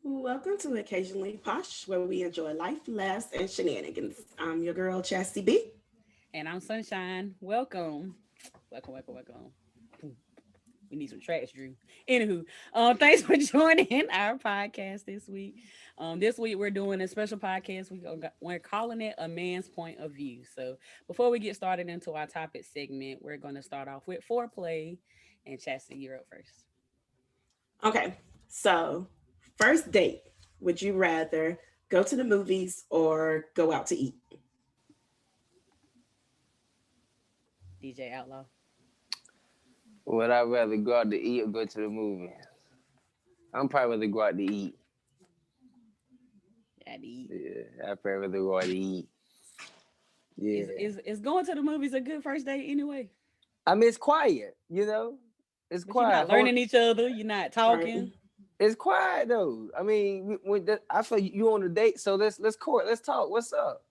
Welcome to Occasionally Posh, where we enjoy life, laughs, and shenanigans. I'm your girl, Chastity B. And I'm Sunshine. Welcome. Welcome. We need some tracks, Drew. Anywho, thanks for joining our podcast this week. This week we're doing a special podcast. We're calling it A Man's Point of View. So before we get started into our topic segment, we're going to start off with foreplay. And Chastity, you're up first. Okay, so first date. Would you rather go to the movies or go out to eat? DJ Outlaw. Would I rather go out to eat or go to the movies? I'm probably rather go out to eat. I'd eat. Yeah, I'd probably rather go out to eat. Yeah. Is going to the movies a good first date anyway? I mean, it's quiet, you know? It's But quiet. you're not learning each other. You're not talking. Right. It's quiet, though. I mean, I feel you on a date, so let's court. Let's talk. What's up?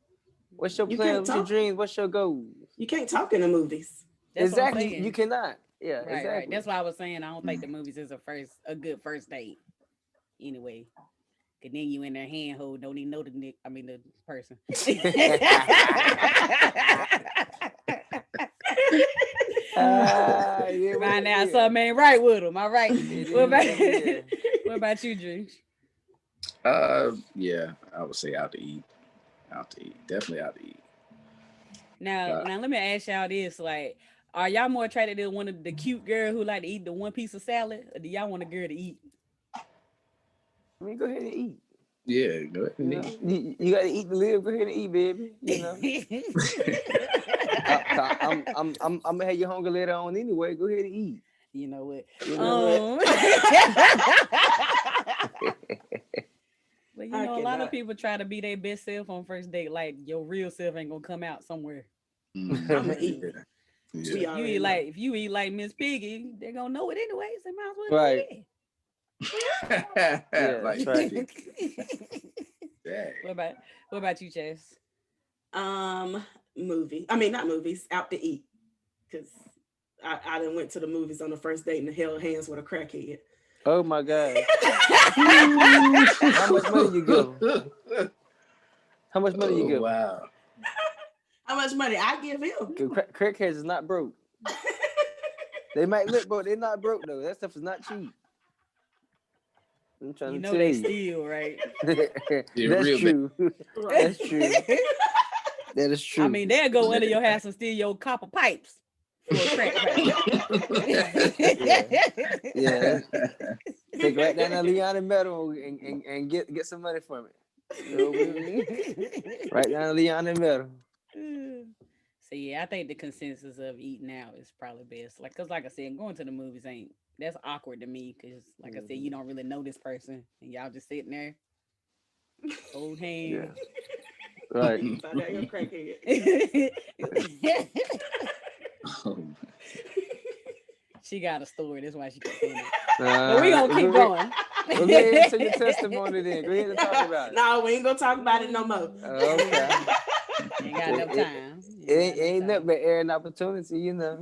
What's your plans? What's your dreams? What's your goals? You can't talk in the movies. That's exactly. You cannot. Yeah, right, exactly. Right. That's why I was saying I don't think the movies is a good first date. Anyway, cause then you in their handhold, don't even know the person. Find out something ain't right with them. All right. What about you, Drew? Yeah, I would say out to eat. Definitely out to eat. Now let me ask y'all this: like, are y'all more attracted to one of the cute girl who like to eat the one piece of salad, or do y'all want a girl to eat? I mean, go ahead and eat. Yeah, go ahead and eat. You got to eat to live. Go ahead and eat, baby. You know. I'm gonna have you hungry later on anyway. Go ahead and eat. You know what? But you know, a lot of people try to be their best self on first date. Like your real self ain't gonna come out somewhere. I'm gonna eat. Yeah. You eat like if you eat like Miss Piggy, they're gonna know it anyway. So might as well eat. Yeah, like right. What about you, Chess? Movie. I mean, not movies. Out to eat, because I done went to the movies on the first date and held hands with a crackhead. Oh my God! How much money you give? How much money you give? Wow. How much money I give him? Crackheads is not broke. They might look broke. They're not broke though. That stuff is not cheap. I'm trying to tell they you. steal, right? That's true. That's true. That is true. I mean, they'll go under your house and steal your copper pipes for a crack yeah. Take right down to Leon Meadow and get some money from it. You know what I mean? Right down to Leon Meadow. So yeah, I think the consensus of eating out is probably best. Cause like I said, going to the movies that's awkward to me. Cause like I said, you don't really know this person, and y'all just sitting there, hold hands. Yeah. Right. She got a story. That's why she can say it. But we gonna keep going. Go ahead and say your testimony then. Go ahead and talk about it. No, we ain't gonna talk about it no more. Okay. Ain't got enough time. It ain't nothing but air and opportunity, you know.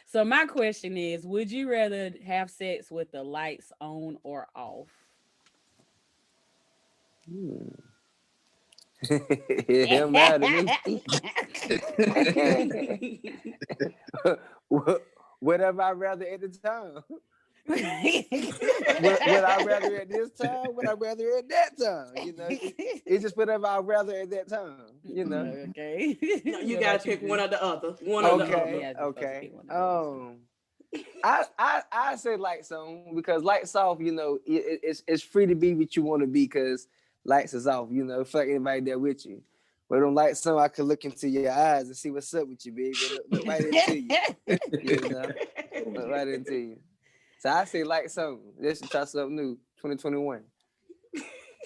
So my question is, would you rather have sex with the lights on or off? It don't matter to me. Whatever I rather at the time. Would I rather at this time? Would I rather at that time? You know, it's just whatever I rather at that time. You know. Okay. No, you gotta pick one or the other. One or the other. Okay. I say lights on because lights off. You know, it's free to be what you want to be because lights is off. You know, fuck anybody there with you. But on lights on, I can look into your eyes and see what's up with you, baby. Look right into you. You know, look right into you. So I say like something. Let's try something new. 2021.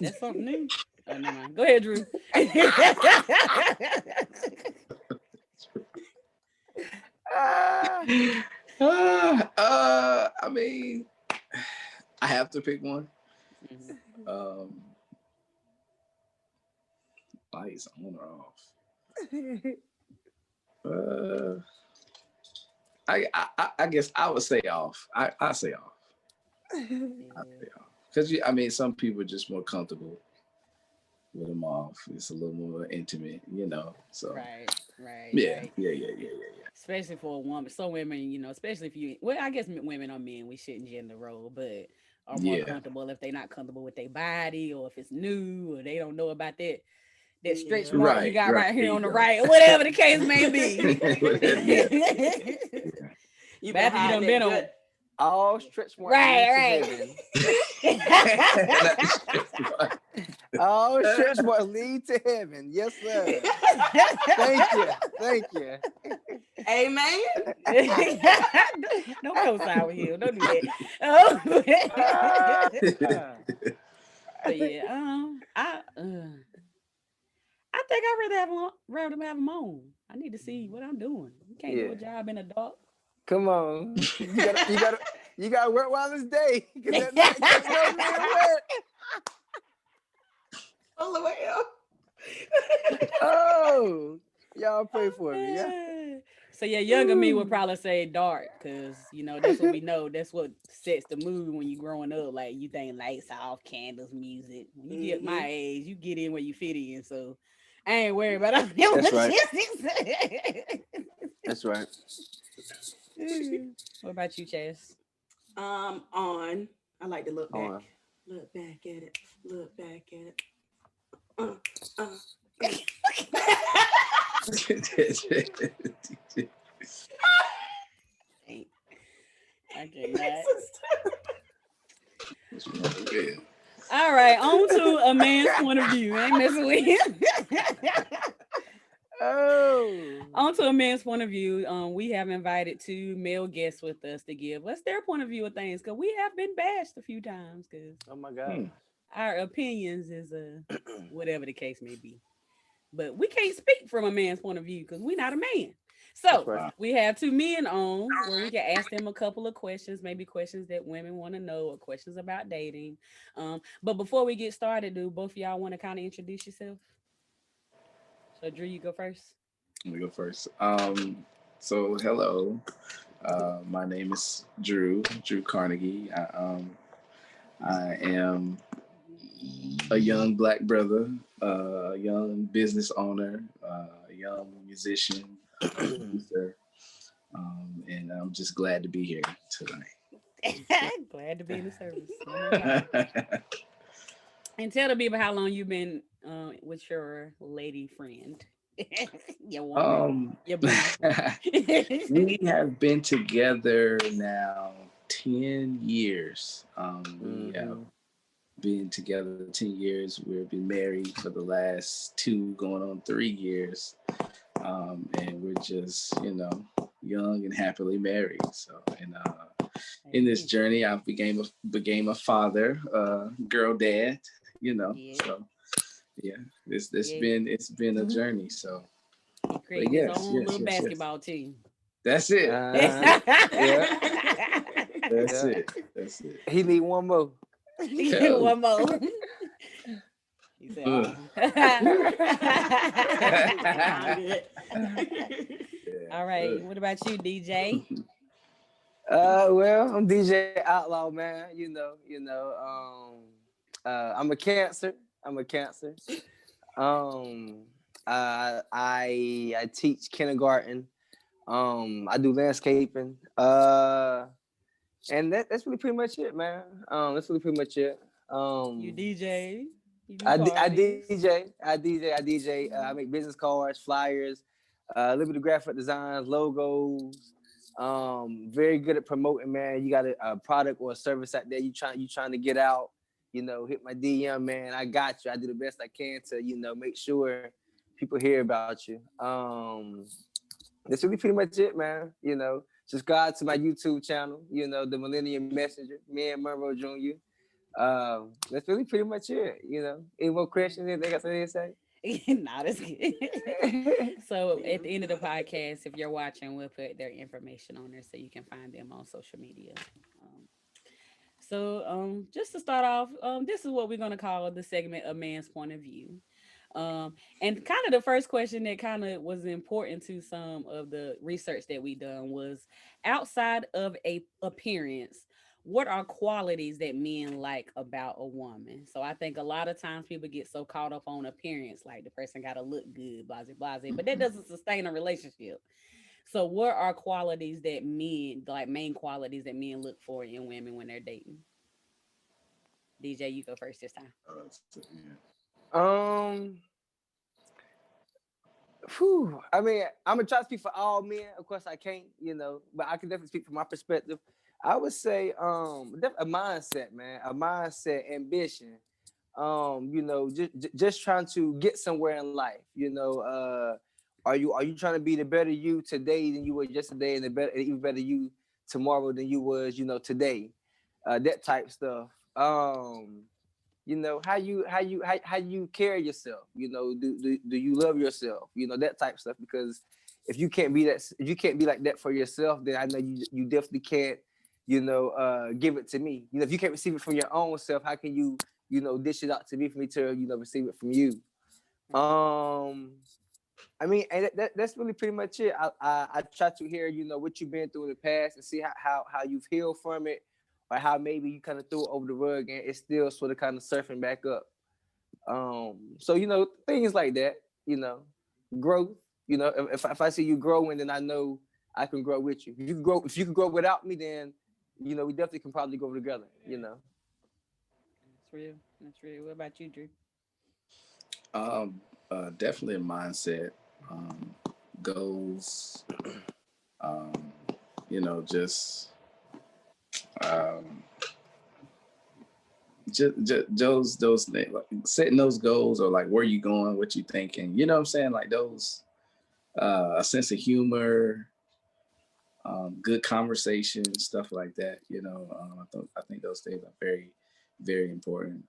That's something new. Oh, never mind. Go ahead, Drew. Ah, I mean, I have to pick one. Mhm. Um, lights on or off. Uh, I guess I would say off. I say off. I Yeah. say off because I mean, some people are just more comfortable with them off. It's a little more intimate, you know. So Right, right, yeah, right. yeah. Especially for a woman. Some women, especially if you, well, I guess women or men, we shouldn't gender role, but are more Yeah, comfortable if they're not comfortable with their body or if it's new or they don't know about that stretch Yeah. mark you right. got right There here you on the go. right, or whatever the case may be. Yeah, yeah. You But been after you done hiding been that on, good. all stretch marks lead to right, heaven. That's just what- All stretch marks lead to heaven. Yes, sir. Thank you. Thank you. Amen. don't co-sign with him. Don't do that. Oh, Ah. but yeah, I think I'd rather have them on. I need to see what I'm doing. You can't do Yeah. a job in the dark. Come on. You gotta work while it's day. Because at night you know you ain't work. All the way up. Oh. Y'all pray Oh, for me, yeah? man. So yeah, younger me would probably say dark, because that's what we know. That's what sets the mood when you growing up. Like you think lights off, candles, music. When you get my age, you get in where you fit in. So I ain't worried about all them That's right. logistics. That's right. What about you, Chess? On. I like to look back. On. Look back at it. Look back at it. Uh, uh. I cannot. What's wrong with it? All right, on to a man's point of view. I ain't messing with him. Oh. On to a man's point of view. We have invited two male guests with us to give us their point of view of things, because we have been bashed a few times because Oh my God. our opinions is whatever the case may be. But we can't speak from a man's point of view because we're not a man. That's So right. we have two men on where we can ask them a couple of questions, maybe questions that women want to know or questions about dating. But before we get started, do both of y'all want to kind of introduce yourself? So Drew, you go first. Let me go first. So hello. My name is Drew Carnegie. I am a young black brother, a young business owner, a young musician, producer, and I'm just glad to be here tonight. Glad to be in the service. One more time. And tell the people how long you've been with your lady friend. Your woman. Your boo. We have been together now 10 years. We have been together 10 years. We've been married for the last 2 going on 3 years. And we're just, young and happily married. So, and in this journey, I became a father, girl dad, Yeah. so yeah, it's been a journey. So, He but created his own little basketball team. That's it. Yeah. That's Yeah. it. That's it. He need one more. One more. He said, all right. What about you, DJ? Well, I'm DJ Outlaw, man. I'm a Cancer. I'm a Cancer. I teach kindergarten. I do landscaping. And that's really pretty much it, man. That's really pretty much it. You DJ. You do I parties. DJ. I make business cards, flyers, a little bit of graphic designs, logos. Very good at promoting, man. You got a product or a service out there you trying to get out. Hit my DM, man. I got you. I do the best I can to make sure people hear about you. That's really pretty much it, man. Subscribe to my YouTube channel, the Millennium Messenger, me and Monroe Jr. That's really pretty much it. Any more questions? Anything else I need to say? Nah, that's good. So at the end of the podcast, if you're watching, we'll put their information on there so you can find them on social media. Um, just to start off, this is what we're gonna call the segment "A Man's Point of View." And kind of the first question that kind of was important to some of the research that we done was outside of a appearance, what are qualities that men like about a woman? So I think a lot of times people get so caught up on appearance, like the person got to look good, blah, blah, blah, but that doesn't sustain a relationship. So what are qualities that men, like main qualities that men look for in women when they're dating? DJ, you go first this time. Um, I mean, I'm gonna try to speak for all men. Of course, I can't, but I can definitely speak from my perspective. I would say, a mindset, man, a mindset, ambition. Just trying to get somewhere in life. Are you trying to be the better you today than you were yesterday, and the better, even better you tomorrow than you was, today? That type stuff. How you carry yourself. Do you love yourself? That type stuff. Because if you can't be that, if you can't be like that for yourself, then I know you definitely can't, give it to me. If you can't receive it from your own self, how can you, dish it out to me for me to, receive it from you? I mean, and that's really pretty much it. I try to hear, what you've been through in the past and see how you've healed from it, or how maybe you kind of threw it over the rug and it's still sort of kind of surfing back up. So things like that, growth. If I see you growing, then I know I can grow with you. If you can grow without me, then we definitely can probably grow together. That's real. That's real. What about you, Drew? Definitely a mindset, goals, um, just um, just those things, like setting those goals, or like where you going, what you thinking, what I'm saying, like those, a sense of humor, good conversation, stuff like that. I think those things are very, very important.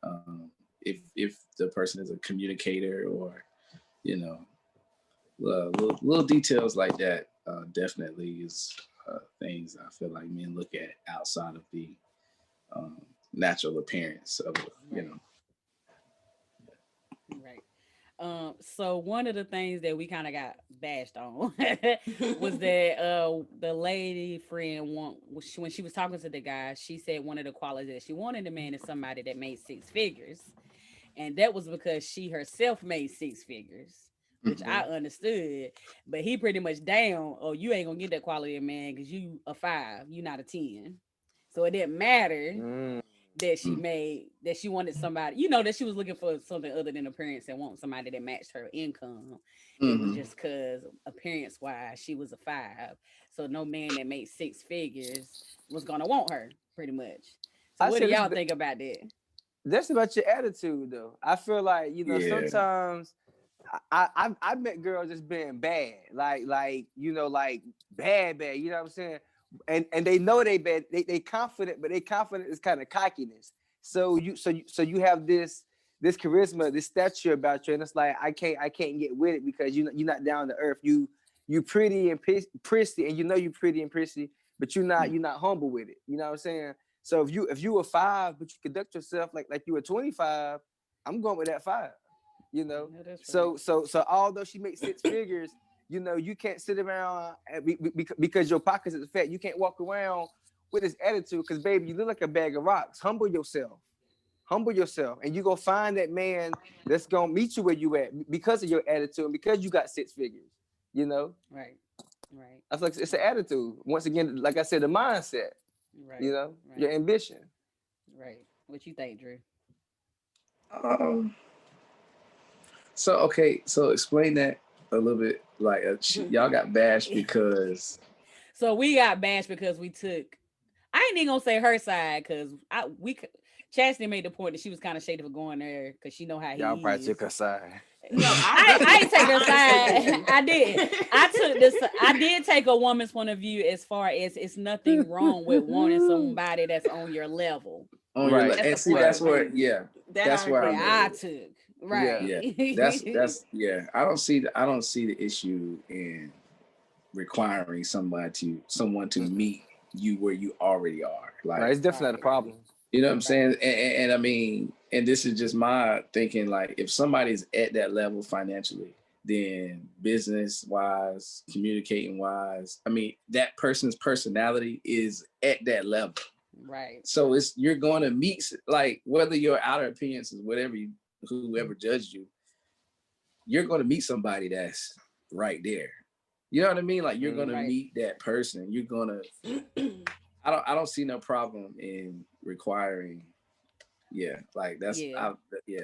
If the person is a communicator, or you know little details like that, definitely is things I feel like men look at outside of the um, natural appearance of Right. Right. So one of the things that we kind of got bashed on was that the lady friend when she was talking to the guy, she said one of the qualities that she wanted a man is somebody that made six figures, and that was because she herself made six figures, which I understood. But he pretty much down. Oh, you ain't gonna get that quality of man because you a five, you not a 10. So it didn't matter Mm. that that she wanted somebody, that she was looking for something other than appearance and want somebody that matched her income. It was Mm-hmm. just because appearance wise she was a five, so no man that made six figures was gonna want her pretty much. So I what do said y'all think about that? that's about your attitude, though. I feel like Yeah. sometimes I met girls just being bad, like bad. You know what I'm saying? And they know they bad. They confident, but they confident is kind of cockiness. So you have this charisma, this stature about you, and it's like I can't get with it because you're not down to earth. You pretty and prissy, and you're pretty and prissy, but you're not humble with it. You know what I'm saying? So if you were five, but you conduct yourself like you were 25, I'm going with that five. You know, No, that's right. so although she makes six figures, you can't sit around because your pockets is fat. You can't walk around with this attitude because baby, you look like a bag of rocks. Humble yourself, and you gonna find that man that's gonna meet you where you at because of your attitude and because you got six figures. You know, Right. Right. I feel like it's an attitude. Once again, like I said, the mindset. Right. Your Right. ambition. Right. What you think, Drew? Um, so okay, so explain that a little bit. Like y'all got bashed because So we got bashed because we took. I ain't even gonna say her side because Chastity made the point that she was kind of shady for going there because she know how Y'all probably he took is. her side. No, I ain't take a I honestly side. I did. I took this. I did take a woman's point of view as far as it's nothing wrong with wanting somebody that's on your level. On your Right, That's and the see, point right. that's of where, view yeah, that that's I where agree that I'm with. I at. took. Yeah. Yeah, Right. that's yeah. I don't see the issue in requiring someone to meet you where you already are. Right. Like, It's definitely not a Right. problem. you know what I'm Right. saying? And I mean, and this is just my thinking. Like, if somebody's at that level financially, then business wise, communicating wise, I mean, that person's personality is at that level. Right. So you're going to meet, like, whether your outer appearance is whoever judged you, you're going to meet somebody that's right there. You know what I mean? Like, you're going to Right. meet that person. You're going to. I don't see no problem in requiring. Yeah, like Yeah. yeah.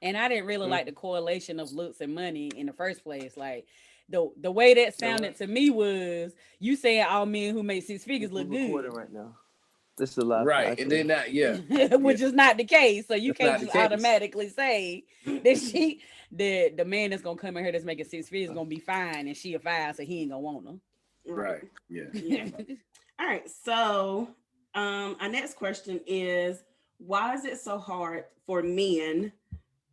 And I didn't really Mm. like the correlation of looks and money in the first place. Like the way that You know sounded what? to me was you saying all men who make six figures We're look recording good. right now. This is a live Right. And then podcast. that, yeah. Which is not the case. So you That's can't not the just case. automatically say that the man that's gonna come in here that's making six figures is gonna be fine and she a five, so he ain't gonna want Right. Right. Yeah. Yeah. her. All right. So, our next question is, why is it so hard for men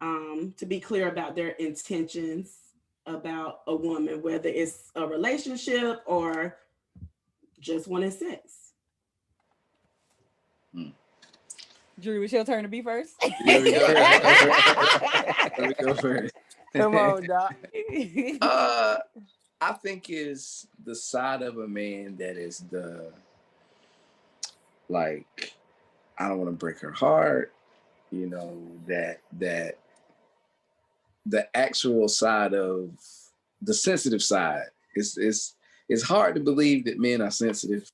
to be clear about their intentions about a woman, whether it's a relationship or just wanting sex? Hmm. Drew, it's your turn to be first. Let me go. Let me go first. Come on, Doc. uh, I think is the side of a man that is like, I don't want to break her heart. You know, that the actual side of the sensitive side. It's hard to believe that men are sensitive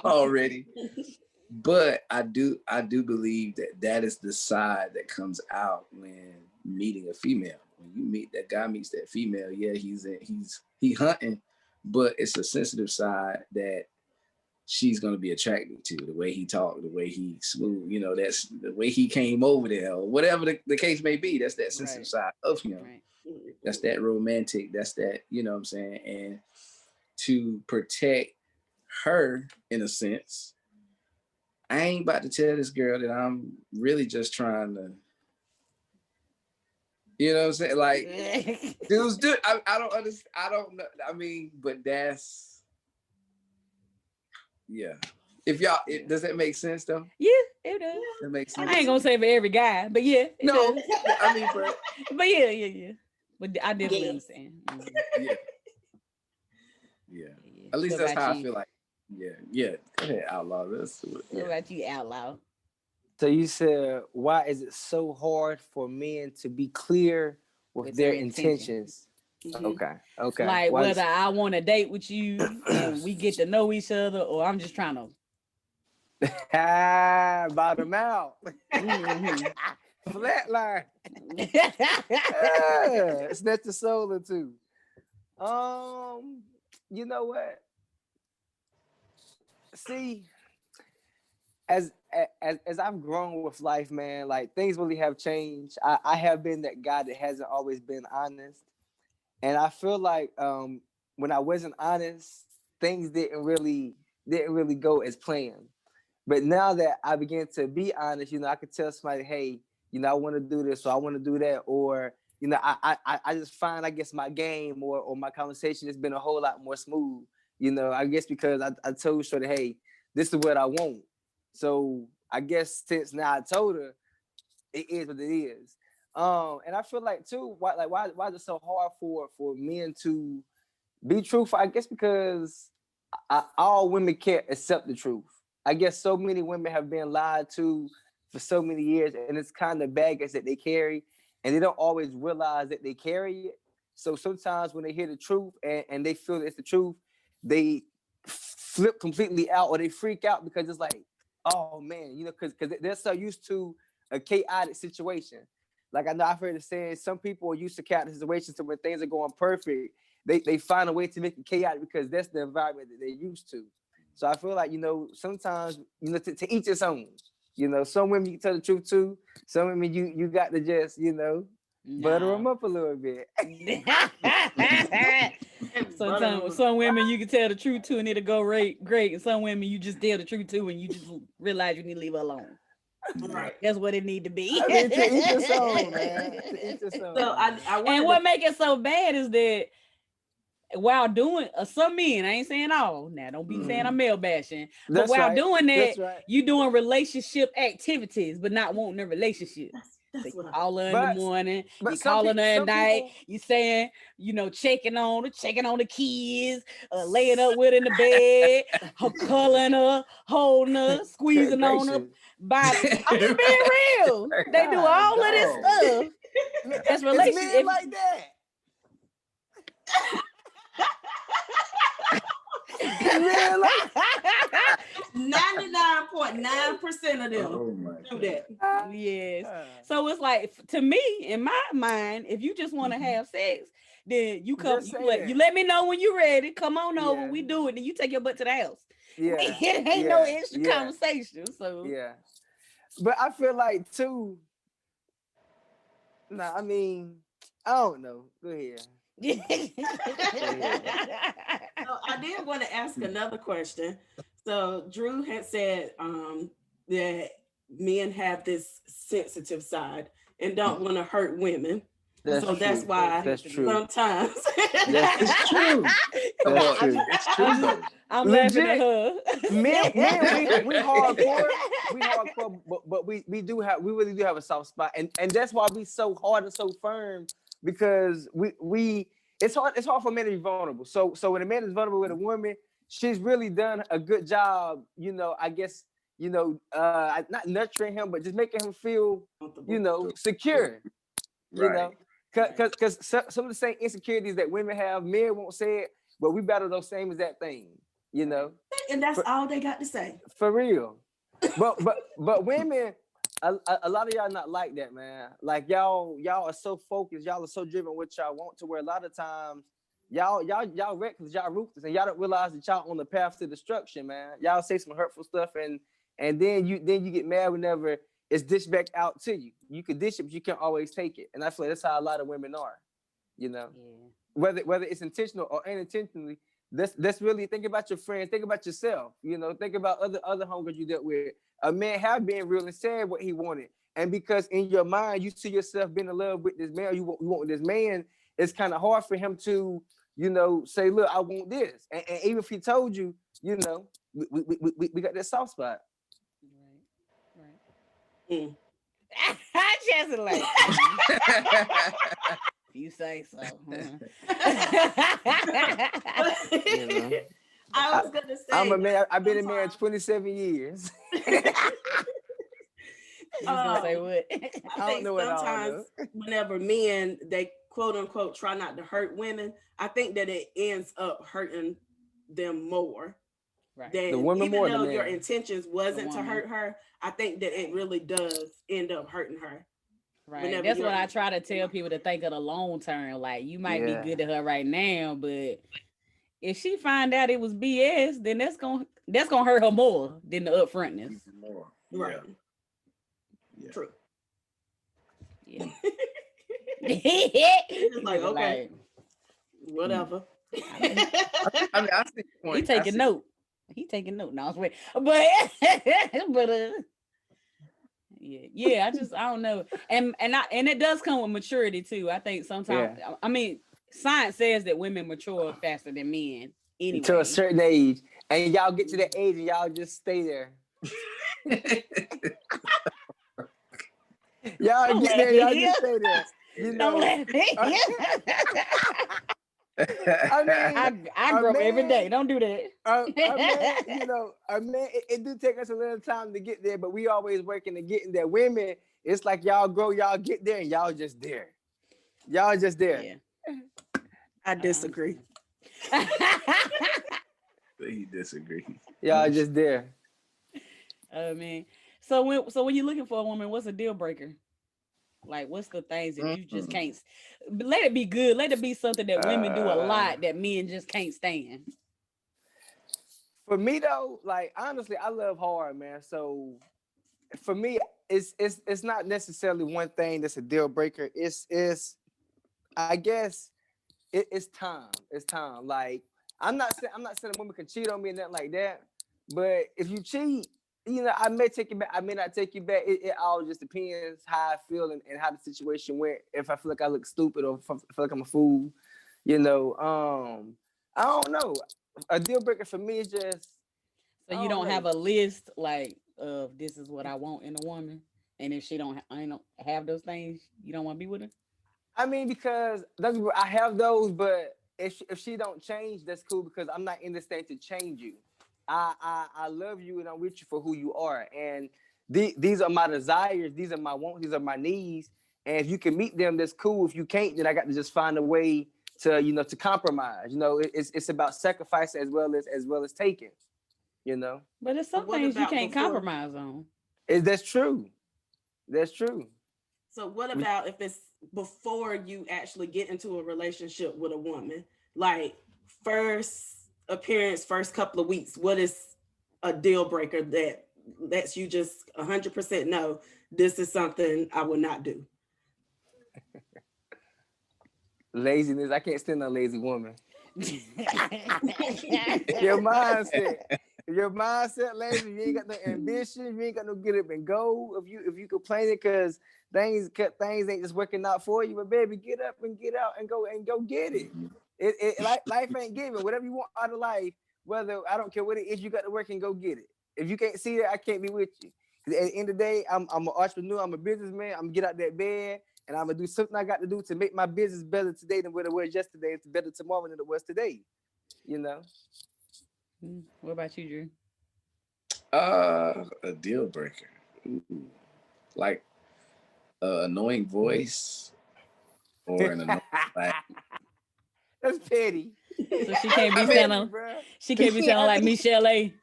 already, but I do believe that is the side that comes out when meeting a female. When you meet that guy meets that female, yeah, he hunting, but it's a sensitive side that she's gonna be attracted to. The way he talked, the way he smooth, that's the way he came over there, or whatever the case may be. That's that sensitive Right. side of him. Right. That's that romantic. That's that, what I'm saying? And to protect her in a sense, I ain't about to tell this girl that I'm really just trying to, you know what I'm saying? Like, dudes do. I don't understand. I don't know. I mean, but that's, yeah. If y'all, does that make sense though? Yeah, it does. That makes I ain't sense. gonna say for every guy, but yeah, it No, does. I mean, but But yeah. But I definitely Yeah. understand. yeah, yeah. Yeah. At least What that's about how I you? feel like. Yeah. Go ahead, outlaw. What about you, Outlaw? So you said, why is it so hard for men to be clear with With their their intention. intentions? Mhm. Okay, okay. Like Why? whether I want to date with you and we get to know each other, or I'm just trying to. Bottom out. Mhm. Flatline. Snatch the soul or two. You know what? See, as I've grown with life, man, like things really have changed. I have been that guy that hasn't always been honest, and I feel like when I wasn't honest, things didn't really go as planned. But now that I began to be honest, I could tell somebody, hey, I want to do this, or I want to do that, or I just find, I guess, my game or my conversation has been a whole lot more smooth. I guess because I told Shorty, hey, this is what I want. So I guess since now I told her, it is what it is. And I feel like too, why is it so hard for men to be truthful? I guess because all women can't accept the truth. I guess so many women have been lied to for so many years, and it's kind of baggage that they carry, and they don't always realize that they carry it. So sometimes when they hear the truth and they feel that it's the truth, they flip completely out or they freak out because it's like, oh man, because they're so used to a chaotic situation. Like I know I've heard it saying some people are used to chaotic situations, so when things are going perfect, they find a way to make it chaotic because that's the environment that they're used to. So I feel like, sometimes, to each its own. Some women you can tell the truth to. Some women you got to just, Butter them Nah. up a little bit. Sometimes some women you can tell the truth to and it'll go great. And some women you just tell the truth to and you just realize you need to leave her alone. Right. That's what it need to be. I mean, to each his own, man. To each his own. So I wanted And what make it so bad is that while doing some men, I ain't saying all. Now, don't be saying I'm male bashing. But That's while right. doing that, That's right. you doing relationship activities, but not wanting a relationship. So that's you what I call her in the morning, you some calling her at night, people, you saying, checking on the kids, laying up with her in the bed, her cuddling her, holding her, squeezing on her. I'm just being real. They do all of this stuff. That's it's relationship. men like that. 99.9% of them do that. Yes. So it's like, to me, in my mind, if you just want to have sex, then you come, you let me know when you're ready. Come on over, we do it. Then you take your butt to the house. Yeah. It ain't no extra conversation. So yeah. But I feel like too. Nah, I mean, I don't know. Go ahead. So I did want to ask another question. So Drew had said that men have this sensitive side and don't want to hurt women. That's why That's true. Sometimes It's true. That's true. It's true though. I'm laughing at her. Men, we hardcore. We hardcore, but we really do have a soft spot, and that's why we so hard and so firm, because we it's hard for men to be vulnerable. So when a man is vulnerable with a woman, she's really done a good job. I guess not nurturing him, but just making him feel secure. Right. Because some of the same insecurities that women have, men won't say it, but we battle those same exact things. And that's all they got to say. For real. But women, a lot of y'all not like that, man. Like y'all are so focused, y'all are so driven what y'all want, to where a lot of times y'all reckless, y'all ruthless, and y'all don't realize that y'all on the path to destruction, man. Y'all say some hurtful stuff, and then you get mad whenever it's dished back out to you. You can dish it, but you can't always take it. And I feel like that's how a lot of women are. Yeah. Whether it's intentional or unintentionally. Let's really think about your friends. Think about yourself. Think about other homegirls you dealt with. A man have been real and said what he wanted, and because in your mind you see yourself being in love with this man, you want this man. It's kind of hard for him to, say, "Look, I want this," and even if he told you, we got that soft spot. Right. Just like. You say so. I was gonna say, I'm a man. I've been a man 27 years. You gonna say what? I think sometimes whenever men, they quote unquote try not to hurt women, I think that it ends up hurting them more. Right. The woman even more though than your man. intentions wasn't to hurt her, I think that it really does end up hurting her. Right. That's what I try to tell people, to think of the long term. Like, you might be good to her right now, but if she find out it was BS, then that's gonna hurt her more than the upfrontness. More. Right. Yeah. True. Yeah. It's like, okay, whatever. I mean, I see the point. He taking note. No, I was waiting. But yeah. I don't know. And it does come with maturity too. I think sometimes. Yeah. I mean, science says that women mature faster than men. Anyway. To a certain age, and y'all get to that age, and y'all just stay there. Y'all get there, y'all just stay there. Don't let me. I grow every day. Don't do that. A man, it do take us a little time to get there, but we always working to getting there. Women, it's like y'all grow, y'all get there, and y'all just there. Y'all just there. Yeah. I disagree. He disagree. Y'all just there. Oh man. So when you're looking for a woman, what's a deal breaker? Like, what's the things that you just can't? Let it be good. Let it be something that women do a lot that men just can't stand. For me though, like honestly, I love hard, man. So for me, it's not necessarily one thing that's a deal breaker. It's I guess it's time. It's time. Like I'm not saying a woman can cheat on me and nothing like that. But if you cheat, I may take you back. I may not take you back. It all just depends how I feel and how the situation went. If I feel like I look stupid or if I feel like I'm a fool, I don't know. A deal breaker for me is just So I you don't don't have know. a list like of this is what I want in a woman, and if she I don't have those things, you don't want to be with her. I mean, because I have those, but if she don't change, that's cool because I'm not in this thing to change you. I love you and I'm with you for who you are, and these are my desires, these are my wants, these are my needs, and if you can meet them, that's cool. If you can't, then I got to just find a way to compromise. It's about sacrifice as well as taking. You know, But there's So some what things you about can't before? compromise on. that's true. That's true. So what about if it's before you actually get into a relationship with a woman? Like first appearance, first couple of weeks, what is a deal breaker that lets you just 100% know this is something I will not do? Laziness. I can't stand a lazy woman. Your mindset. If your mindset lazy, you ain't got no ambition, you ain't got no get up and go. If you complaining because things ain't just working out for you, but baby, get up and get out and go get it. It like life ain't given. Whatever you want out of life, whether I don't care what it is, you got to work and go get it. If you can't see that, I can't be with you. 'Cause at the end of the day, I'm an entrepreneur, I'm a businessman, I'm gonna get out that bed and I'm gonna do something I got to do to make my business better today than what it was yesterday. It's better tomorrow than it was today. You know. What about you, Drew? A deal breaker. Ooh. Like annoying voice or an annoying laugh. That's petty. So she can't be I mean, sounding. She can't be sounding like Michelle A.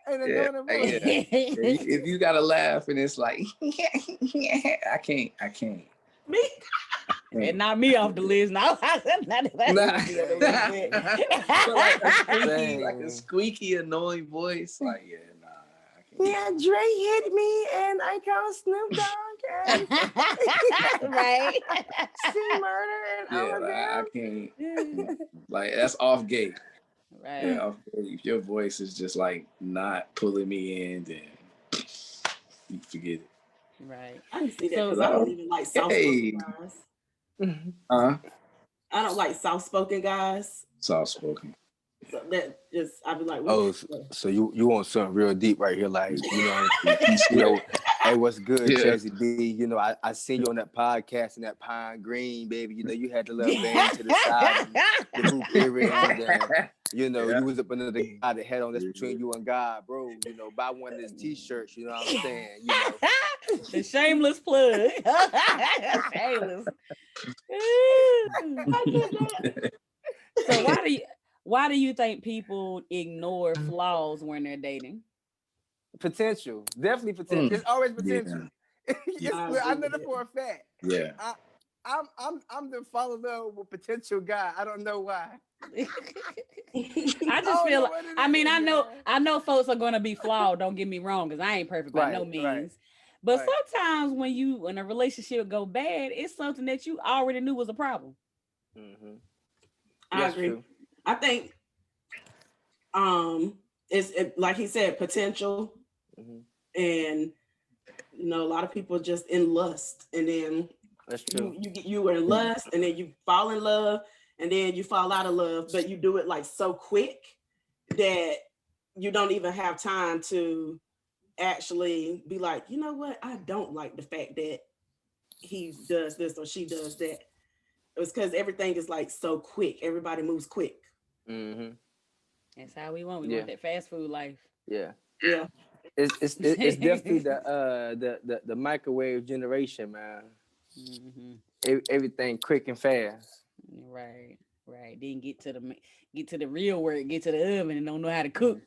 And yeah, annoying yeah. voice. If you gotta laugh and it's like, I can't. Me? And not me off the list. No, not Nah. But like a Dang. squeaky, annoying voice, like nah, I can't. Yeah, Dre hit me and I called Snoop Dogg and Right. see murder in Yeah, like, I Alabama. can't. Like that's off gate. Right. Yeah, off gate. If your voice is just like not pulling me in, then you forget it. Right. I can see that So because I don't even like soft-spoken Hey, guys. huh? I don't like soft-spoken guys. Soft spoken. So that just I'd be like, Oh, oof. so you want something real deep right here, like hey, what's good, Yeah. Chazzy B? I seen you on that podcast in that Pine Green, baby. You had the little band to the side, and the hoop earrings, and Yeah. you was up under the guy that had on this between you and God, bro. Buy one of his t-shirts. You know what I'm saying? the shameless plug. Shameless. I did that. So why do you think people ignore flaws when they're dating? Potential, definitely potential. It's always potential. I I agree know with that for a fact. Yeah. I'm the follow love with potential guy. I don't know why. I just feel like, I know folks are gonna be flawed, don't get me wrong, because I ain't perfect by no means. Right. But Right. sometimes when a relationship go bad, it's something that you already knew was a problem. Mm-hmm. I agree. True. I think like he said, potential, and a lot of people just in lust, and then That's true. you were in lust, and then you fall in love, and then you fall out of love, but you do it like so quick that you don't even have time to actually be like, you know what, I don't like the fact that he does this or she does that. It's because everything is like so quick. Everybody moves quick. Mm-hmm. That's how we want. We want that fast food life. Yeah. Yeah. It's definitely the microwave generation, man. Mm-hmm. Everything quick and fast. Right. Then get to the real work, get to the oven, and don't know how to cook.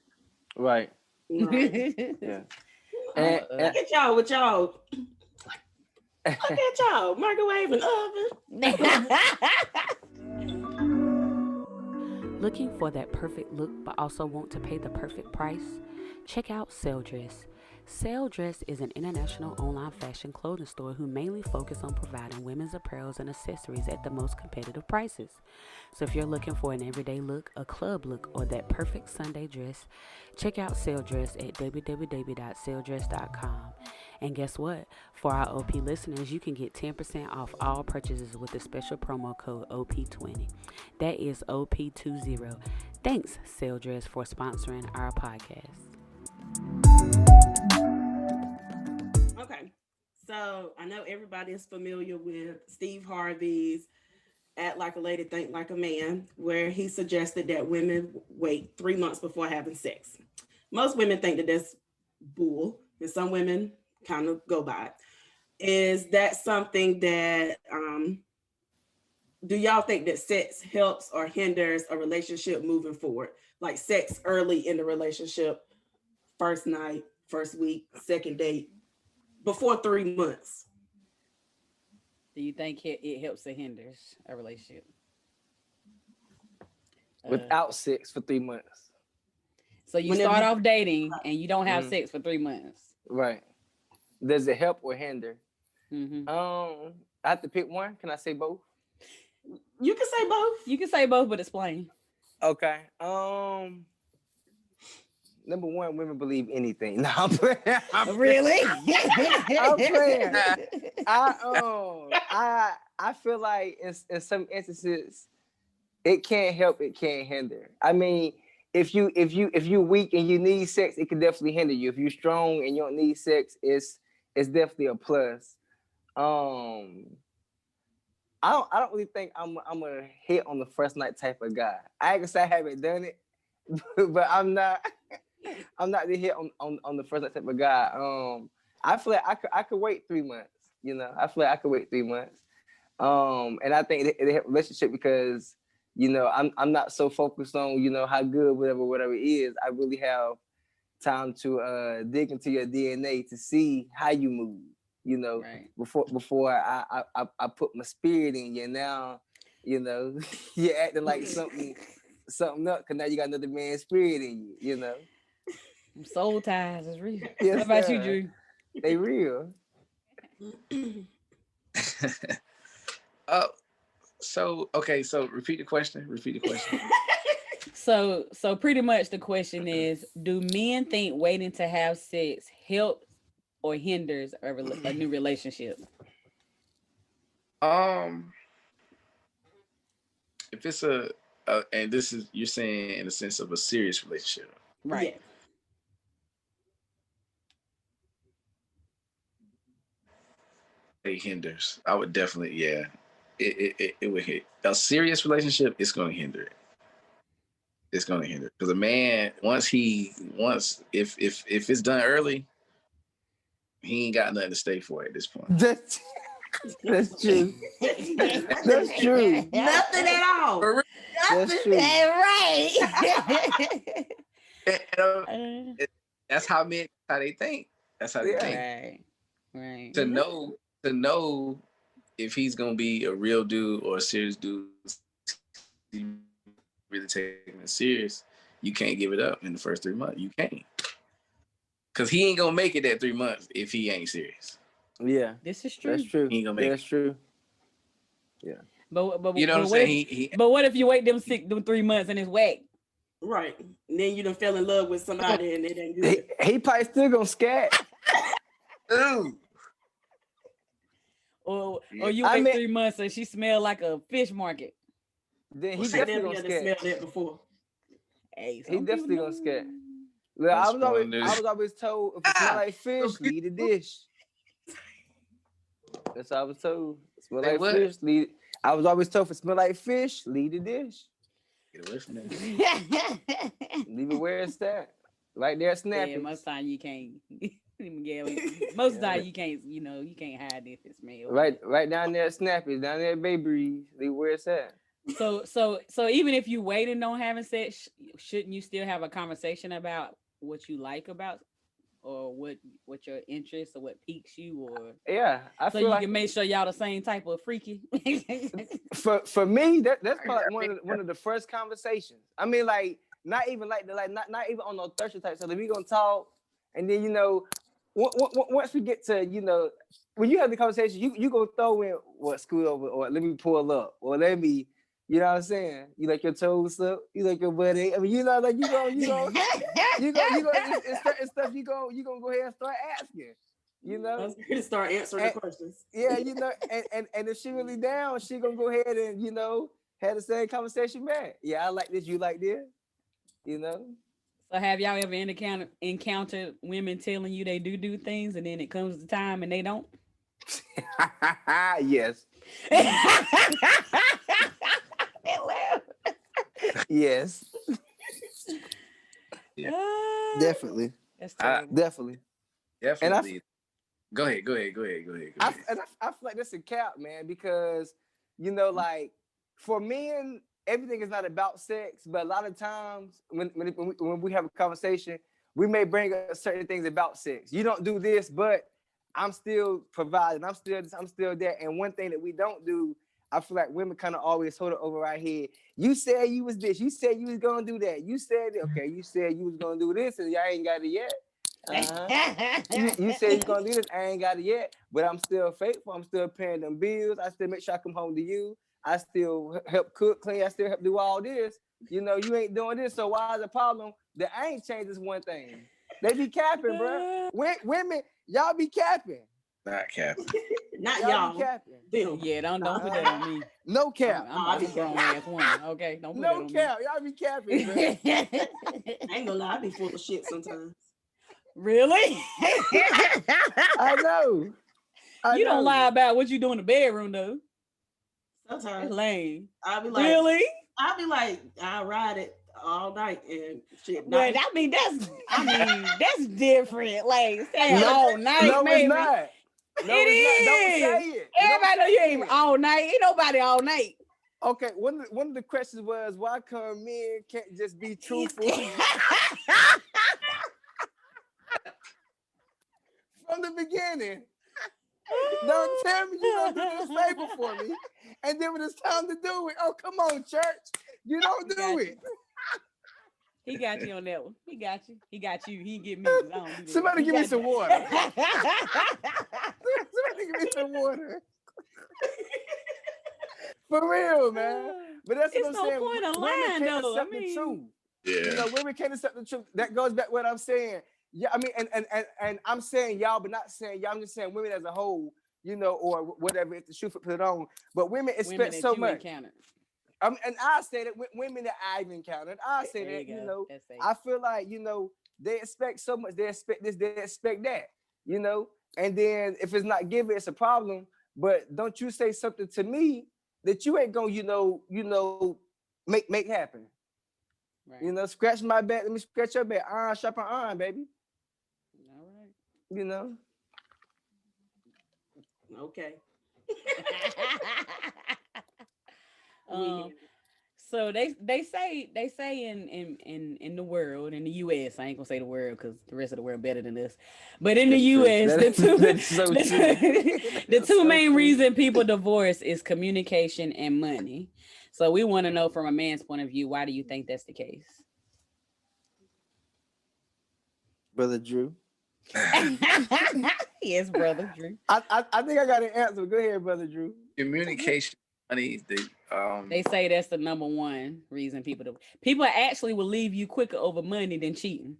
Right. Yeah. And look at y'all with y'all. Look at y'all, microwave and oven. Looking for that perfect look but also want to pay the perfect price? Check out Sell Dress. Sale Dress is an international online fashion clothing store who mainly focus on providing women's apparels and accessories at the most competitive prices. So if you're looking for an everyday look, a club look, or that perfect Sunday dress, check out Sale Dress at www.saledress.com. And guess what? For our OP listeners, you can get 10% off all purchases with the special promo code OP20. That is OP20. Thanks, Sale Dress, for sponsoring our podcast. Okay. So I know everybody is familiar with Steve Harvey's Act Like a Lady, Think Like a Man, where he suggested that women wait 3 months before having sex. Most women think that that's bull, and some women kind of go by it. Is that something that, do y'all think that sex helps or hinders a relationship moving forward? Like sex early in the relationship, first night, first week, second date, before 3 months. Do you think it helps or hinders a relationship? Without sex for 3 months. So you Whenever start you- off dating and you don't have Mhm. sex for 3 months. Right. Does it help or hinder? Mm-hmm. I have to pick one. Can I say both? You can say both. You can say both, but explain. Okay. Number one, women believe anything. No, I'm playing. Really? I'm playing. I feel like in some instances it can't help, it can't hinder. I mean, if you weak and you need sex, it can definitely hinder you. If you're strong and you don't need sex, it's definitely a plus. I don't really think I'm a hit on the first night type of guy. I can say I haven't done it, but I'm not the hit on the first night type of guy. I feel like I could wait 3 months. You know, I feel like I could wait 3 months. And I think it help relationship because I'm not so focused on how good whatever it is. I really have time to dig into your DNA to see how you move. Right. Before I put my spirit in you. Now, you're acting like something up because now you got another man's spirit in you. Soul ties is real. Yes, What about you, sir. Drew? They real. So repeat the question. So pretty much the question is, do men think waiting to have sex helps or hinders a new relationship? If it's and this is you're saying in the sense of a serious relationship. Right. Yeah. It hinders. I would definitely, yeah. It would hit a serious relationship. It's going to hinder it. It's going to hinder because a man once if it's done early, he ain't got nothing to stay for at this point. That's true. That's true. Nothing at all. For real. That's true. Right. That's how they think. That's how they think. Right. Right. To know if he's gonna be a real dude or a serious dude, really taking it serious, you can't give it up in the first 3 months. You can't, cause he ain't gonna make it that 3 months if he ain't serious. Yeah, This is true. that's true. He ain't gonna make That's true. Yeah. But you know what I'm saying? But what if you wait them 3 months and it's whack? Right. And then you done fell in love with somebody and it ain't good. He probably still gonna scat. Ooh. Or Yeah. you wait 3 months and she smell like a fish market. Then he Well, definitely never gonna had to scat. smell that before. Hey, He definitely gonna scat. Look, That's I was always told if it smell like fish, so leave the dish. That's what I was told. Smell Say like what? fish, leave. I was always told if it smell like fish, leave the dish. Get away from that. Leave it where it's at. Right there, snappy. Yeah, most time you can't. Yeah, most of the time you can't. You can't hide if it smells. Right down there, snappy. Down there, baby. Leave where it's at. So even if you waiting on having sex, shouldn't you still have a conversation about what you like about, or what your interests, or what piques you, or Yeah, I so feel you like can make sure y'all the same type of freaky. for me that's probably one of the first conversations. I mean, like not even like not even on no thirsty type. So if we gonna talk, and then once we get to, when you have the conversation, you go throw in what school over, or let me pull up, or let me, you know what I'm saying? You like your toes up, you like your buddy. I mean, like it's certain stuff you gonna go ahead and start asking, I was going to start answering the questions. Yeah, and if she really down, she gonna go ahead and have the same conversation back. Yeah, I like this, you like this, So have y'all ever encountered women telling you they do things and then it comes to time and they don't? Yes. Yes. Yeah. Definitely. That's terrible. Definitely. Go ahead. I feel like that's a cap, man, because like for men, everything is not about sex, but a lot of times when we have a conversation, we may bring up certain things about sex. You don't do this, but I'm still providing. I'm still there. And one thing that we don't do, I feel like women kind of always hold it over our head. You said you was this. You said you was gonna do that. You said okay. You said you was gonna do this, and y'all ain't got it yet. You said you're gonna do this. I ain't got it yet, but I'm still faithful. I'm still paying them bills. I still make sure I come home to you. I still help cook, clean. I still help do all this. You ain't doing this. So why is the problem that I ain't changed this one thing? They be capping, bro. Women, y'all be capping. Not capping. Not y'all. Be capping. Them. Yeah, don't put that on me. No cap. I'm a grown ass woman. Okay, don't put that on me. No cap. Y'all be capping, bro. I ain't gonna lie, I be full of shit sometimes. Really? I know. You don't lie about what you do in the bedroom though. Sometimes It's lame. I'll be like, really? I'll be like, I ride it all night and shit. But I mean, that's different. Like saying all night, no, maybe. It's not. No, It it's is. not. Don't say it. Everybody know you ain't all night. Ain't nobody all night. Okay, one of the questions was, why come men can't just be truthful from the beginning? Don't tell me you're gonna do this favor for me, and then when it's time to do it, oh come on, church, you don't do it. He got you on that one. He got you. He get me. I don't do that. Somebody give me some water. Somebody give me some water. For real, man. But that's what I'm saying. Point of women lying, can't though. accept the truth. Yeah. Women can't accept the truth. That goes back to what I'm saying. Yeah, I mean, and I'm saying y'all, but not saying y'all. I'm just saying women as a whole, or whatever. If the shoe fit, put it on. But women expect so much. And I say that women that I've encountered, I say that, I feel like, they expect so much. They expect this, they expect that, and then if it's not given, it's a problem. But don't you say something to me that you ain't gonna, make happen. Right. Scratch my back, let me scratch your back. Iron sharpen iron, baby. All right. Okay. So they say in the world, in the US, I ain't gonna say the world because the rest of the world better than this, but in the US, the two main reasons people divorce is communication and money. So we want to know from a man's point of view, why do you think that's the case? Brother Drew. Yes, Brother Drew. I think I got an answer. Go ahead, Brother Drew. Communication, money. They say that's the number one reason people actually will leave you quicker over money than cheating.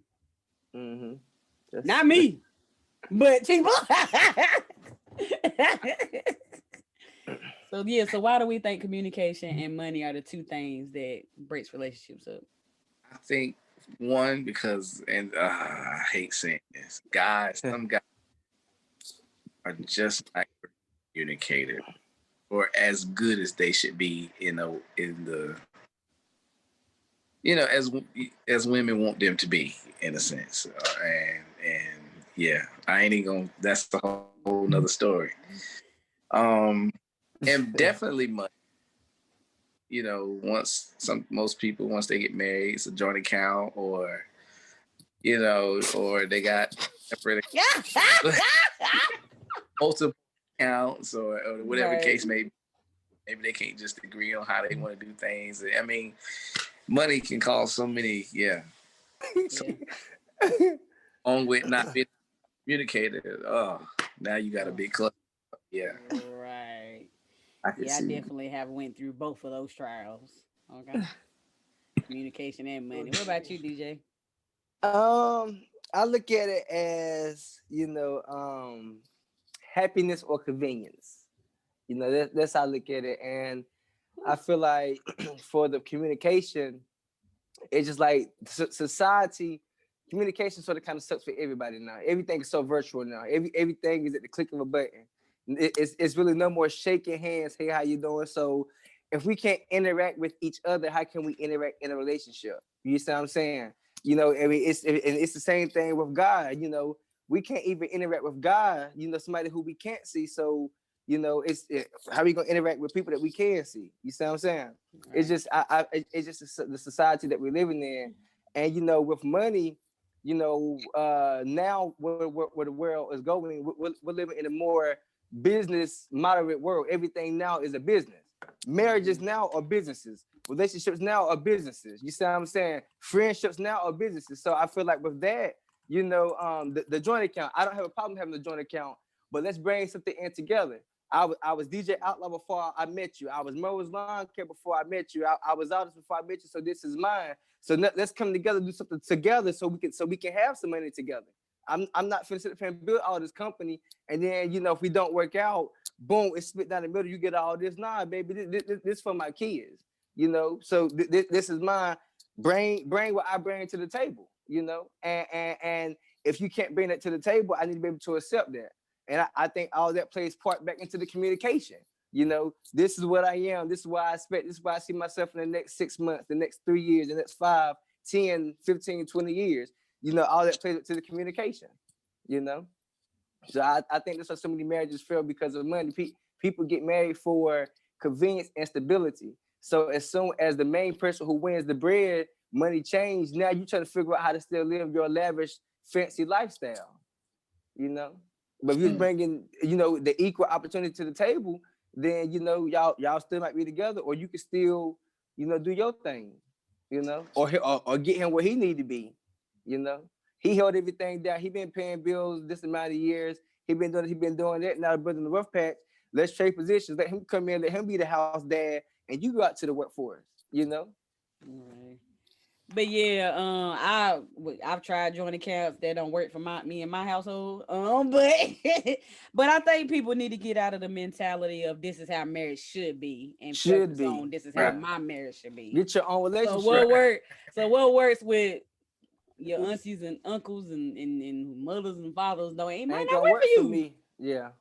Mm-hmm. Not me, but people. So why do we think communication and money are the two things that breaks relationships up? I think one, because, and I hate saying this, some guys are just not communicated or as good as they should be as women want them to be, in a sense. And yeah, I ain't even gonna, that's the whole nother story. And definitely money. Most people, once they get married, it's a joint account, or they got separate multiple accounts, or whatever the case may be. Maybe they can't just agree on how they want to do things. I mean, money can cause so many, on with not being communicated. Oh, now you got a big club. Yeah, Right. I can Yeah, I see. definitely have went through both of those trials. Okay. Communication and money. What about you, DJ? I look at it as, happiness or convenience. That's how I look at it. And I feel like for the communication, it's just like society communication sort of kind of sucks for everybody now. Everything is so virtual now. Everything is at the click of a button. It's really no more shaking hands. Hey, how you doing? So if we can't interact with each other, how can we interact in a relationship? You see what I'm saying? I mean, it's the same thing with God. We can't even interact with God. Somebody who we can't see. So how are we gonna interact with people that we can see? You see what I'm saying? It's Right. just it's just the society that we're living in, and with money, now where the world is going, we're living in a more business moderate world. Everything now is a business. Marriages now are businesses. Relationships now are businesses. You see what I'm saying? Friendships now are businesses. So I feel like with that, the joint account, I don't have a problem having a joint account, but let's bring something in together. I was DJ Outlaw before I met you. I was Mo's Lawn Care before I met you. I was artist before I met you. So this is mine. So let's come together, do something together, so we can have some money together. I'm not finna sit up and build all this company, and then if we don't work out, boom, it's split down the middle. You get all this. Nah, baby, this for my kids. So this is mine. Bring what I bring to the table. And if you can't bring that to the table, I need to be able to accept that. And I think all that plays part back into the communication. This is what I am. This is what I expect. This is why I see myself in the next 6 months, the next 3 years, the next 5, 10, 15, 20 years. All that plays to the communication. You know? So I think that's why so many marriages fail because of money. People get married for convenience and stability. So as soon as the main person who wins the bread, money change, now you trying to figure out how to still live your lavish, fancy lifestyle. You know? But if you're bringing, the equal opportunity to the table, then y'all still might be together, or you can still, do your thing, or get him where he need to be, He held everything down. He been paying bills this amount of years. He been doing that. Now the brother in the rough patch. Let's trade positions. Let him come in. Let him be the house dad, and you go out to the workforce. Right. But yeah, I've tried joint accounts that don't work for me and my household. But but I think people need to get out of the mentality of this is how marriage should be and Should focus be on this is how Right. my marriage should be. get your own So relationship. what work? So what works with your aunties and uncles and mothers and fathers though it might Ain't not gonna work for work for you. me. Yeah,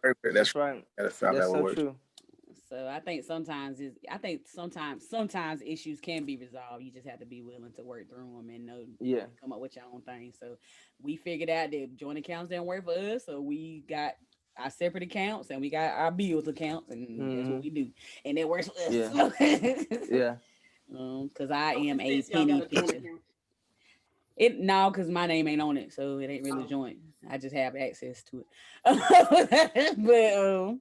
Perfect. that's right. That's how That's that so works. true. So I think sometimes issues can be resolved. You just have to be willing to work through them and know Yeah. come up with your own thing. So we figured out that joint accounts didn't work for us, so we got our separate accounts and we got our bills accounts, and that's what we do, and it works for Yeah. us. Yeah. Because I So am in a a sense, y'all got penny a joint pincher. account. It no, because my name ain't on it, so it ain't really Oh. joint. I just have access to it. But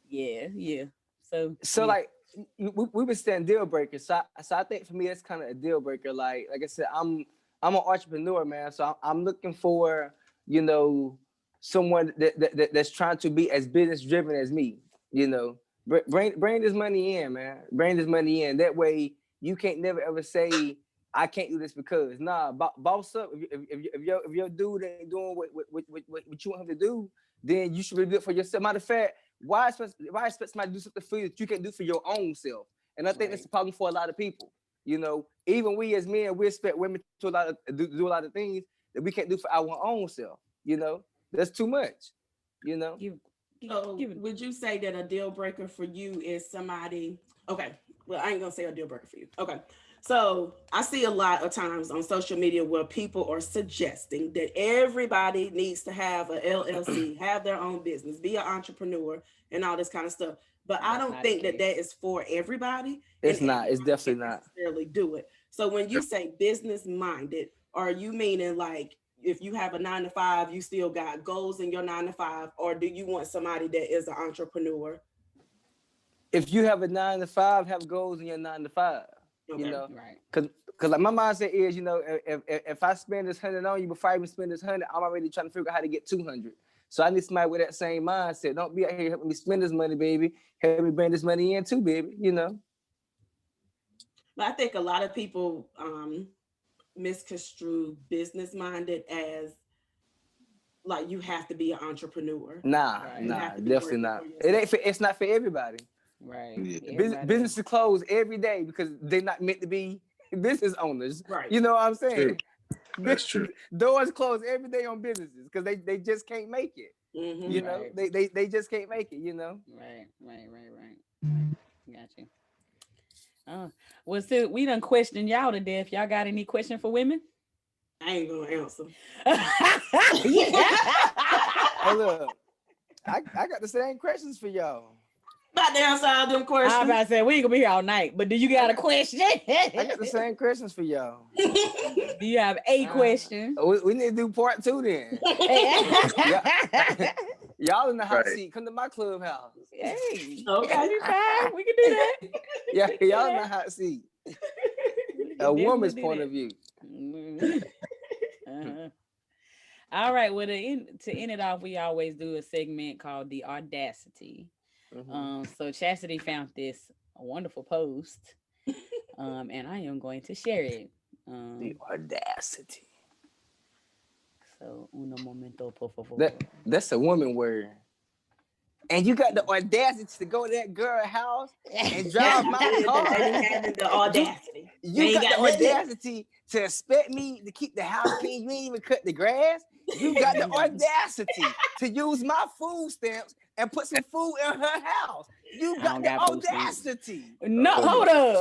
yeah. So So yeah. like we been saying deal breakers. So I think for me that's kind of a deal breaker. Like I said, I'm an entrepreneur, man. So I'm looking for someone that's trying to be as business driven as me. Bring this money in, man. Bring this money in. That way you can't never ever say I can't do this because boss up. If your dude ain't doing what you want him to do, then you should really do it for yourself. Matter of fact, why expect somebody to do something for you that you can't do for your own self? And I think that's Right. the problem for a lot of people. Even we as men, we expect women to do a lot of things that we can't do for our own self. That's too much. You know, Give So give it. would you say that a deal breaker for you is somebody? Okay, well, I ain't gonna say a deal breaker for you. Okay, so I see a lot of times on social media where people are suggesting that everybody needs to have a LLC, have their own business, be an entrepreneur, and all this kind of stuff. But I That's don't not the think that case. that is for everybody, and it's not. It's everybody definitely can't not. necessarily do it. So when you say business minded, are you meaning like if you have a 9 to 5, you still got goals in your 9 to 5, or do you want somebody that is an entrepreneur? If you have a 9 to 5, have goals in your 9 to 5. You Okay. know, Right. because Cause like my mindset is, if I spend this 100 on you before I even spend this 100, I'm already trying to figure out how to get 200. So I need somebody with that same mindset. Don't be out here helping me spend this money, baby. Help me bring this money in too, baby. But I think a lot of people misconstrue business minded as like you have to be an entrepreneur. Nah, Right. You have to be definitely working not. for It yourself. ain't. It's not for everybody. Right. Yeah. Businesses close every day because they're not meant to be business owners. Right. You know what I'm saying? True. That's true. Doors close every day on businesses because they just can't make it. Mm-hmm. Right. They just can't make it. Right. Got you. Well, so we done questioned y'all to death. Y'all got any question for women? I ain't gonna answer. Hey, look, I got the same questions for y'all. About to answer all them questions. I about to say we ain't gonna be here all night, but do you got a question? I got the same questions for y'all. Do you have a question? We need to do part 2 then. Y'all in the hot seat. Come to my clubhouse. Hey, Okay. be fine. We can do that. Yeah, y'all in the hot seat. A woman's point of view. Uh-huh. All right. Well, to end it off, we always do a segment called the Audacity. So Chastity found this wonderful post, and I am going to share it. The Audacity. So uno momento, por favor. That's a woman word. And you got the audacity to go to that girl's house and drive my car. Having the audacity. You got the audacity to expect me to keep the house clean. You ain't even cut the grass. You got the audacity to use my food stamps and put some food in her house. You got the audacity. No, hold up.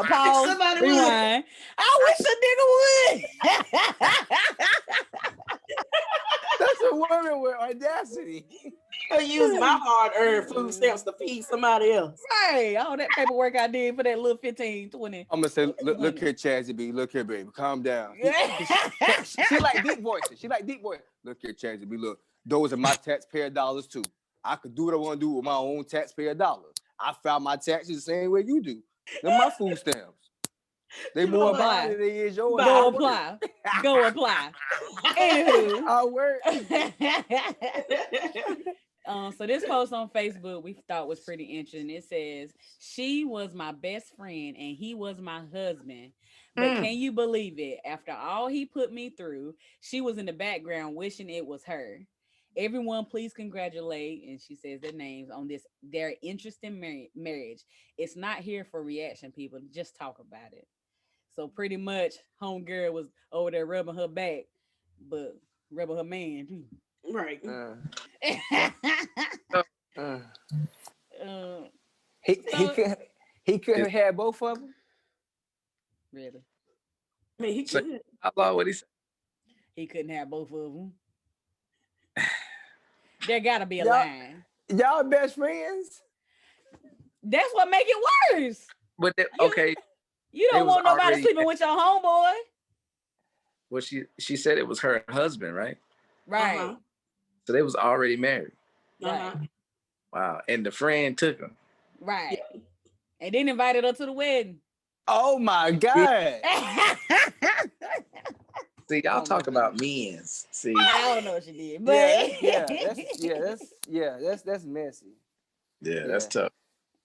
Pause. Somebody Rewind. I wish a nigga would. That's a woman with audacity. I use my hard-earned food stamps to feed somebody else. Right. All that paperwork I did for that little 15, 20. I'm gonna say, look here, Chazzy B. Look here, baby. Calm down. She like deep voices. Look here, Chazzy B. Look, those are my taxpayer dollars too. I could do what I want to do with my own taxpayer dollars. I file my taxes the same way you do. They're my food stamps. They more mine than they is yours. Go apply. Anywho. I'll work. So this post on Facebook we thought was pretty interesting. It says, she was my best friend and he was my husband. But can you believe it? After all he put me through, she was in the background wishing it was her. Everyone, please congratulate, and she says their names on their interesting marriage. It's not here for reaction, people. Just talk about it. So pretty much, homegirl was over there rubbing her back, but rubbing her man too. Right. He could have had both of them. Really? I mean, he could. Outlaw, what he said? He couldn't have both of them. There gotta be a line. Y'all best friends? That's what make it worse. But okay. You don't want nobody sleeping with your homeboy. Well, she said it was her husband, right? Right. Uh-huh. So they was already married. Uh-huh. Wow. And the friend took him. Right. Yeah. And then invited her to the wedding. Oh my God. See, y'all talk about men's. See, I don't know what she did, but that's messy. Yeah, that's tough.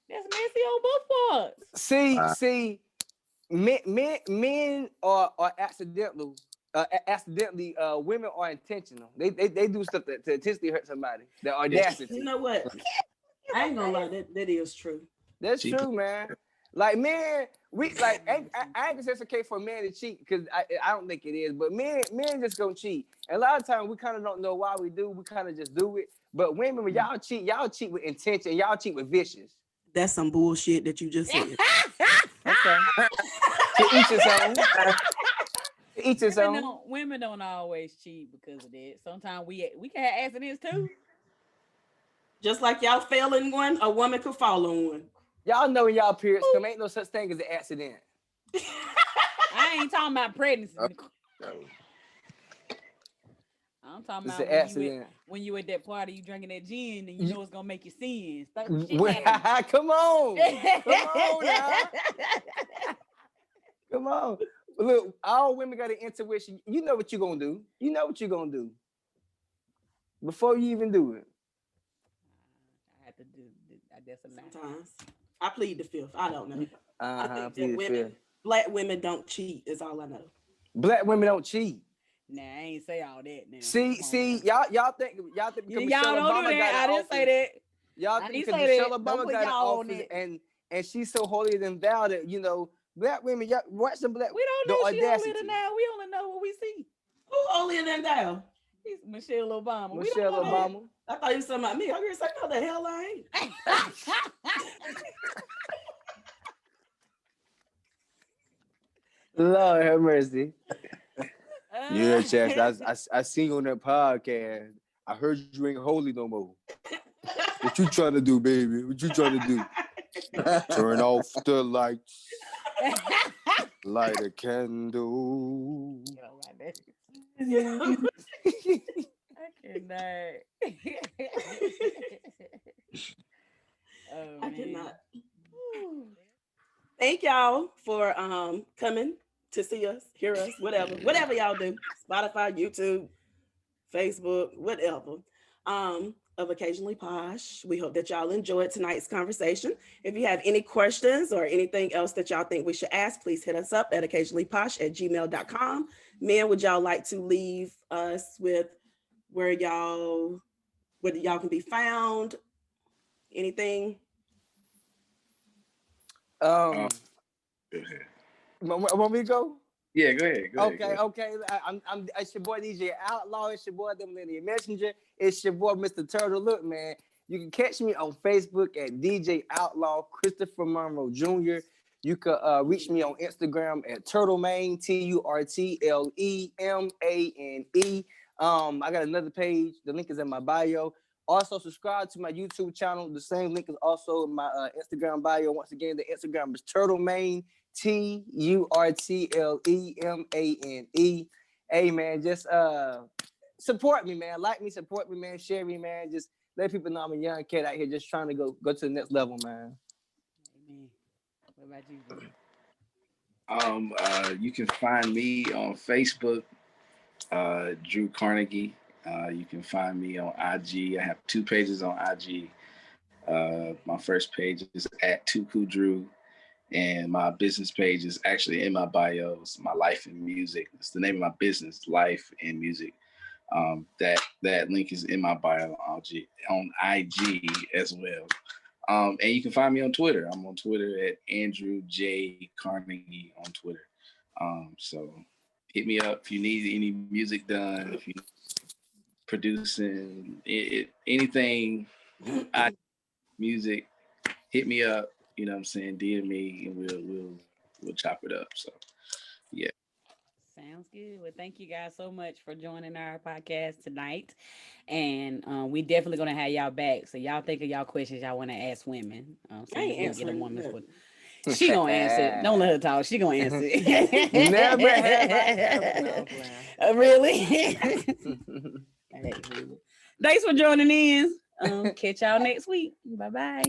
That's messy on both parts. See, men are accidental. Accidentally, women are intentional. They do stuff to intentionally hurt somebody. The audacity. You know what? I ain't gonna lie, that is true. That's true, man. Like, man, we like I ain't gonna say it's okay for a man to cheat because I don't think it is, but men just gonna cheat. And a lot of times we kind of don't know why we do. We kind of just do it. But women, when y'all cheat with intention. Y'all cheat with vicious. That's some bullshit that you just said. Okay. To each his own. To each his own. Women don't always cheat because of that. Sometimes we can have accidents too. Just like y'all fail in one, a woman could fall on one. Y'all know when y'all periods come, ain't no such thing as an accident. I ain't talking about pregnancy. I'm talking about when you at that party, you drinking that gin, and you know it's gonna make you sin. Come on. Come on. Look, all women got an intuition. You know what you're gonna do. You know what you're gonna do before you even do it. I have to do. That's a lie. Sometimes I plead the fifth. I don't know. I think Please, that women, black women, don't cheat. Is all I know. Black women don't cheat. Nah, I ain't say all that now. See, y'all think Y'all Michelle don't Obama do that. got I an didn't say office. that. Y'all I think didn't because say Michelle that. Don't Obama put got an y'all on office it. and she's so holier than thou that black women, y'all watch some black. We don't the know she holier audacity. than now. We only know what we see. Who holier than thou? He's Michelle Obama. Michelle we don't know Obama. I thought you was talking about me. I was like, no, the hell I ain't. Lord have mercy. that. Yeah, Chaz, I seen you on that podcast. I heard you ain't holy no more. What you trying to do, baby? What you trying to do? Turn off the lights. Light a candle. I cannot. I cannot. Thank y'all for coming to see us, hear us, whatever y'all do. Spotify, YouTube, Facebook, whatever. Of Occasionally Posh. We hope that y'all enjoyed tonight's conversation. If you have any questions or anything else that y'all think we should ask, please hit us up at occasionallyposh@gmail.com. Men, would y'all like to leave us with where y'all can be found? Anything? Go ahead. Want me to go? Yeah, go ahead. Okay. It's your boy DJ Outlaw. It's your boy the Millennium Messenger. It's your boy Mr. Turtle. Look, man, you can catch me on Facebook at DJ Outlaw Christopher Monroe Jr. You can reach me on Instagram at Turtlemane, TurtleMane. I got another page. The link is in my bio. Also, subscribe to my YouTube channel. The same link is also in my Instagram bio. Once again, the Instagram is Turtlemane, TurtleMane. Hey, man, just support me, man. Like me, support me, man. Share me, man. Just let people know I'm a young kid out here just trying to go to the next level, man. Amen. What about you, bro? You can find me on Facebook, Drew Carnegie. You can find me on IG. I have 2 pages on IG. My first page is at Tuku Drew, and my business page is actually in my bio. It's my Life in Music. It's the name of my business, Life in Music. That link is in my bio on IG as well. And you can find me on Twitter. I'm on Twitter at Andrew J. Carnegie on Twitter. So hit me up if you need any music done, if you producing anything, music, hit me up. You know what I'm saying? DM me and we'll chop it up. So yeah. Sounds good. Well, thank you guys so much for joining our podcast tonight. And we definitely gonna have y'all back. So y'all think of y'all questions y'all want to ask women. So I ain't we'll answering that. She gonna answer it. Don't let her talk. She gonna answer it. Never have I ever. Really? Thanks for joining in. Catch y'all next week. Bye-bye.